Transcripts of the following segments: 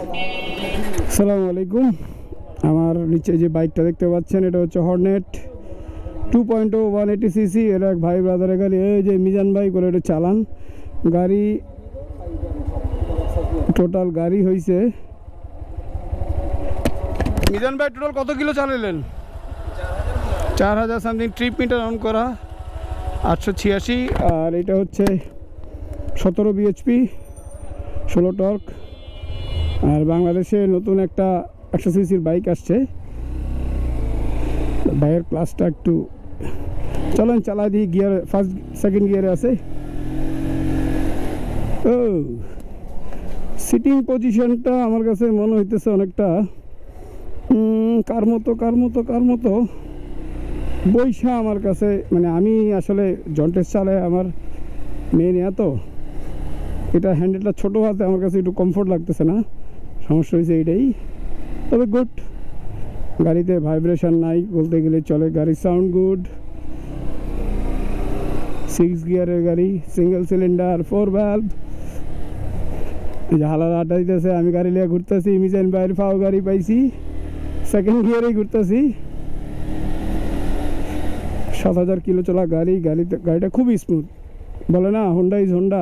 আসসালামু আলাইকুম। আমার নিচে যে বাইকটা দেখতে পাচ্ছেন এটা হচ্ছে হর্নেট 2.0 180 সিসি। এটা এক ভাই ব্রাদারের গাড়ি। এই যে মিজান ভাই করে এটা চালান গাড়ি। টোটাল গাড়ি হয়েছে, মিজান ভাই টোটাল কত কিলো চালালেন? 4000 সামথিং। ট্রিপ মিটার অন করা 886। আর এটা হচ্ছে 17 বিএইচপি 16 টর্ক। আর বাংলাদেশে নতুন একটা 100 সিসির বাইক আসছে। বাইকের ক্লাসটা একটু চলেন চালাই দিই। গিয়ার ফার্স্ট সেকেন্ড গিয়ারে আছে। ও সিটিং পজিশনটা আমার কাছে মনে হইতেছে অনেকটা কার মতো বৈশা আমার কাছে। মানে আমি আসলে জন্টেস চালায় আমার মেন এত এটা হ্যান্ডেলটা ছোটো হাতে আমার কাছে একটু কমফোর্ট লাগতেছে না। সমস্যা হয়েছে এইটাই। তবে গুড, গাড়িতে ভাইব্রেশন নাই বলতে গেলে চলে। গাড়ির সাউন্ড গুড। 6 গিয়ারের গাড়ি, সিঙ্গেল সিলিন্ডার, 4 ভ্যালভ। হালার আড্ডা দিতেছে, আমি গাড়ি নিয়ে ঘুরতেছি। মিজান ভাইয়ের ফাও গাড়ি পাইছি, সেকেন্ড গিয়ারেই ঘুরতেছি। 7000 কিলো চলা গাড়ি। গাড়িটা খুবই স্মুথ। বলে না হোন্ডা ইজ হোন্ডা,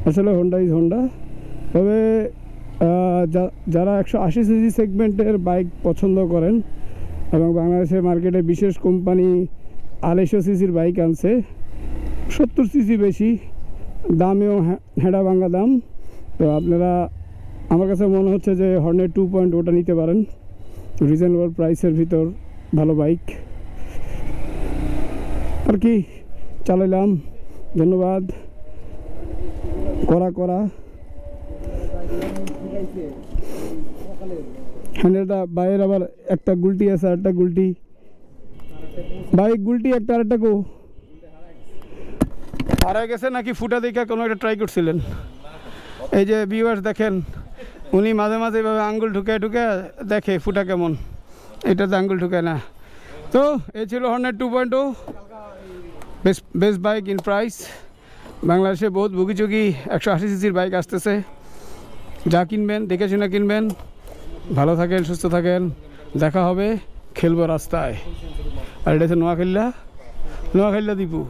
আসলে হোন্ডা ইজ হোন্ডা। তবে যারা 180 সিসি সেগমেন্টের বাইক পছন্দ করেন এবং বাংলাদেশের মার্কেটে বিশেষ কোম্পানি 250 সিসির বাইক আনছে, 70 সিসি বেশি, দামেও হেঁড়া ভাঙ্গা দাম। তো আপনারা আমার কাছে মনে হচ্ছে যে হর্নেট 2.0টা নিতে পারেন। রিজনেবল প্রাইসের ভিতর ভালো বাইক আর কি। চালাইলাম, ধন্যবাদ। করা হ্যান্ডেলটা বাইরের আবার একটা গুলটি আছে, আরেকটা গুলটি বাইক গুলটি একটা আরেকটা গো হারাই গেছে নাকি ফুটা দেখে কোনো একটা ট্রাই করছিলেন। এই যে ভিউয়ার্স দেখেন, উনি মাঝে মাঝে এভাবে আঙ্গুল ঢুকে দেখে ফুটা কেমন, এটাতে আঙ্গুল ঢুকে না। তো এই ছিল Hornet 2.0, best bike in price. বাংলাদেশে বহুত বুগিচুগি 180 সিসির বাইক আসতেছে। যা কিনবেন দেখে শুনে কিনবেন। ভালো থাকেন, সুস্থ থাকেন, দেখা হবে, খেলবো রাস্তায়। আর এটা হচ্ছে নোয়াখাইল্লা দীপু।